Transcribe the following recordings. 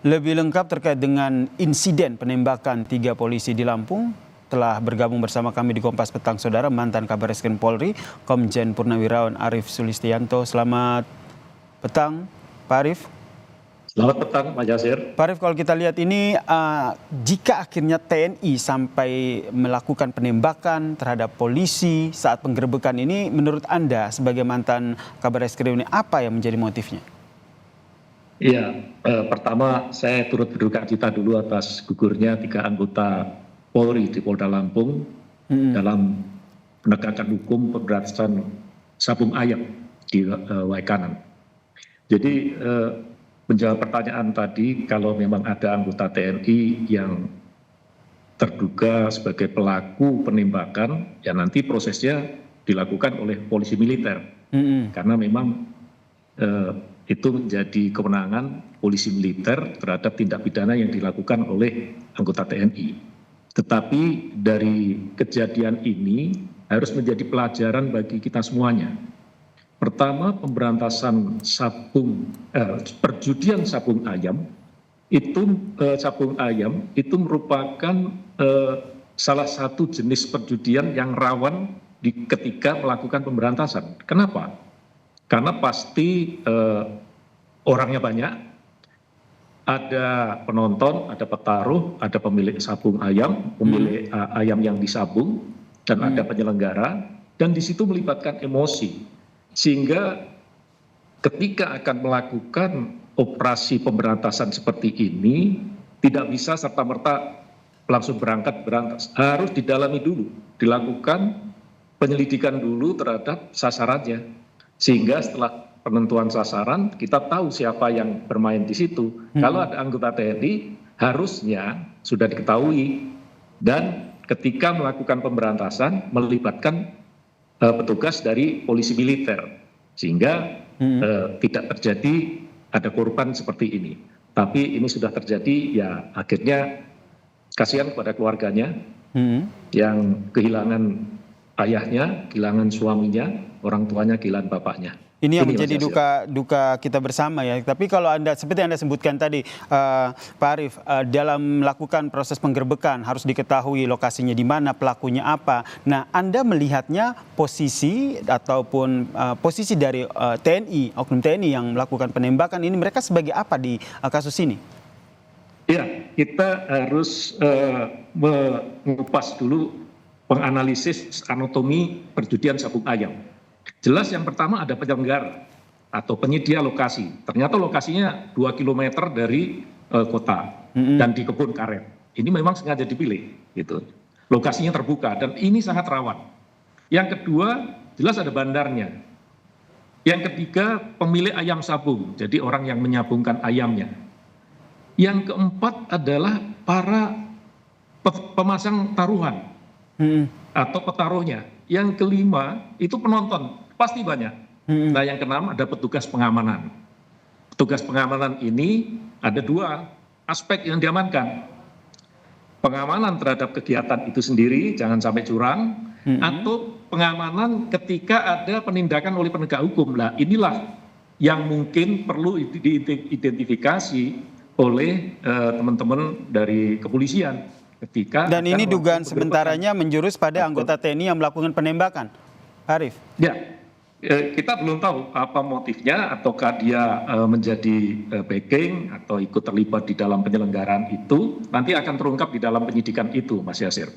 Lebih lengkap terkait dengan insiden penembakan 3 polisi di Lampung, telah bergabung bersama kami di Kompas Petang, Saudara, mantan Kabarreskrim Polri, Komjen Purnawirawan Arief Sulistianto. Selamat petang, Pak Arief. Selamat petang, Pak Yasir. Pak Arief, kalau kita lihat ini, jika akhirnya TNI sampai melakukan penembakan terhadap polisi saat penggerebekan ini, menurut Anda sebagai mantan Kabarreskrim ini, apa yang menjadi motifnya? Iya, pertama saya turut berduka cita dulu atas gugurnya 3 anggota Polri di Polda Lampung dalam penegakan hukum pemberantasan sabung ayam di Waikanan. Jadi menjawab pertanyaan tadi, kalau memang ada anggota TNI yang terduga sebagai pelaku penembakan, ya nanti prosesnya dilakukan oleh polisi militer, karena memang itu menjadi kewenangan polisi militer terhadap tindak pidana yang dilakukan oleh anggota TNI. Tetapi dari kejadian ini harus menjadi pelajaran bagi kita semuanya. Pertama, pemberantasan perjudian sabung ayam itu merupakan salah satu jenis perjudian yang rawan ketika melakukan pemberantasan. Kenapa? Karena pasti orangnya banyak, ada penonton, ada petaruh, ada pemilik sabung ayam, pemilik ayam yang disabung, dan ada penyelenggara, dan di situ melibatkan emosi. Sehingga ketika akan melakukan operasi pemberantasan seperti ini, tidak bisa serta-merta langsung berangkat berantas. Harus didalami dulu, dilakukan penyelidikan dulu terhadap sasarannya. Sehingga setelah penentuan sasaran, kita tahu siapa yang bermain di situ. Kalau ada anggota TNI, harusnya sudah diketahui. Dan ketika melakukan pemberantasan, melibatkan petugas dari polisi militer. Sehingga tidak terjadi ada korban seperti ini. Tapi ini sudah terjadi, ya akhirnya kasihan kepada keluarganya yang kehilangan ayahnya, kehilangan suaminya, orang tuanya, kehilangan bapaknya. Ini yang menjadi duka kita bersama ya. Tapi kalau seperti Anda sebutkan tadi, Pak Arief, dalam melakukan proses penggerbekan harus diketahui lokasinya di mana, pelakunya apa. Nah, Anda melihatnya posisi ataupun posisi dari TNI, oknum TNI yang melakukan penembakan ini, mereka sebagai apa di kasus ini? Ya, kita harus mengupas dulu, menganalisis anatomi perjudian sabung ayam. Jelas yang pertama ada penyelenggara atau penyedia lokasi. Ternyata lokasinya 2 km dari kota dan di kebun karet. Ini memang sengaja dipilih, gitu. Lokasinya terbuka dan ini sangat rawan. Yang kedua, jelas ada bandarnya. Yang ketiga, pemilik ayam sabung, jadi orang yang menyabungkan ayamnya. Yang keempat adalah para pemasang taruhan atau petaruhnya. Yang kelima itu penonton, pasti banyak. Nah, yang keenam ada petugas pengamanan. Petugas pengamanan ini ada 2 aspek yang diamankan. Pengamanan terhadap kegiatan itu sendiri, jangan sampai curang, atau pengamanan ketika ada penindakan oleh penegak hukum. Nah, inilah yang mungkin perlu diidentifikasi oleh teman-teman dari kepolisian. Dan ini dugaan sementaranya menjurus pada anggota TNI yang melakukan penembakan, Arief. Ya, kita belum tahu apa motifnya, ataukah dia menjadi backing atau ikut terlibat di dalam penyelenggaraan itu. Nanti akan terungkap di dalam penyidikan itu, Mas Yasir.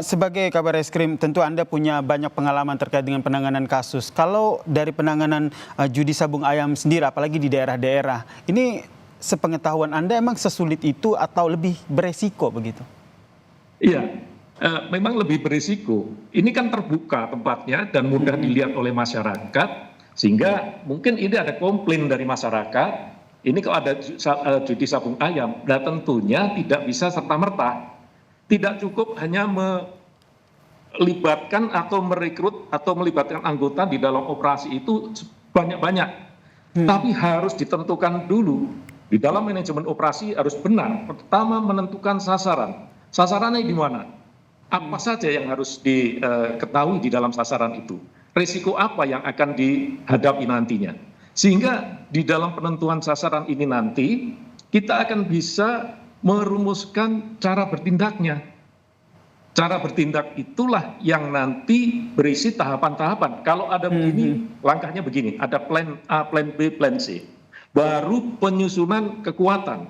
Sebagai Kabarreskrim, tentu Anda punya banyak pengalaman terkait dengan penanganan kasus. Kalau dari penanganan judi sabung ayam sendiri, apalagi di daerah-daerah, ini sepengetahuan Anda emang sesulit itu atau lebih beresiko begitu? Iya, memang lebih beresiko. Ini kan terbuka tempatnya dan mudah dilihat oleh masyarakat, sehingga mungkin ini ada komplain dari masyarakat. Ini kalau ada judi sabung ayam, nah tentunya tidak bisa serta-merta. Tidak cukup hanya melibatkan atau merekrut atau melibatkan anggota di dalam operasi itu banyak-banyak. Tapi harus ditentukan dulu. Di dalam manajemen operasi harus benar. Pertama, menentukan sasaran. Sasarannya di mana? Apa saja yang harus diketahui di dalam sasaran itu? Risiko apa yang akan dihadapi nantinya? Sehingga di dalam penentuan sasaran ini nanti kita akan bisa merumuskan cara bertindaknya. Cara bertindak itulah yang nanti berisi tahapan-tahapan. Kalau ada begini, langkahnya begini. Ada plan A, plan B, plan C. Baru penyusunan kekuatan.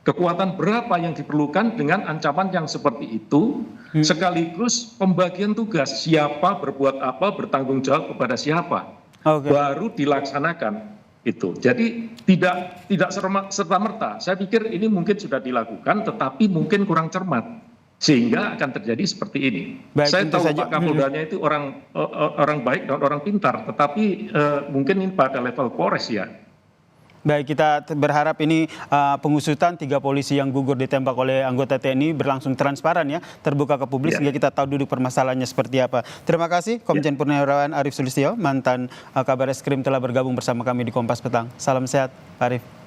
Kekuatan berapa yang diperlukan dengan ancaman yang seperti itu, sekaligus pembagian tugas. Siapa berbuat apa, bertanggung jawab kepada siapa. Baru dilaksanakan. Itu. Jadi tidak serta-merta. Saya pikir ini mungkin sudah dilakukan, tetapi mungkin kurang cermat, sehingga akan terjadi seperti ini. Saya tahu Pak Kapoldanya itu orang baik dan orang pintar, tetapi mungkin ini pada level Polres ya. Baik, kita berharap ini pengusutan 3 polisi yang gugur ditembak oleh anggota TNI berlangsung transparan ya, terbuka ke publik sehingga kita tahu duduk permasalahannya seperti apa. Terima kasih Komjen Purnawirawan Arief Sulistyo, mantan Kabar Eskrim telah bergabung bersama kami di Kompas Petang. Salam sehat, Pak Arief.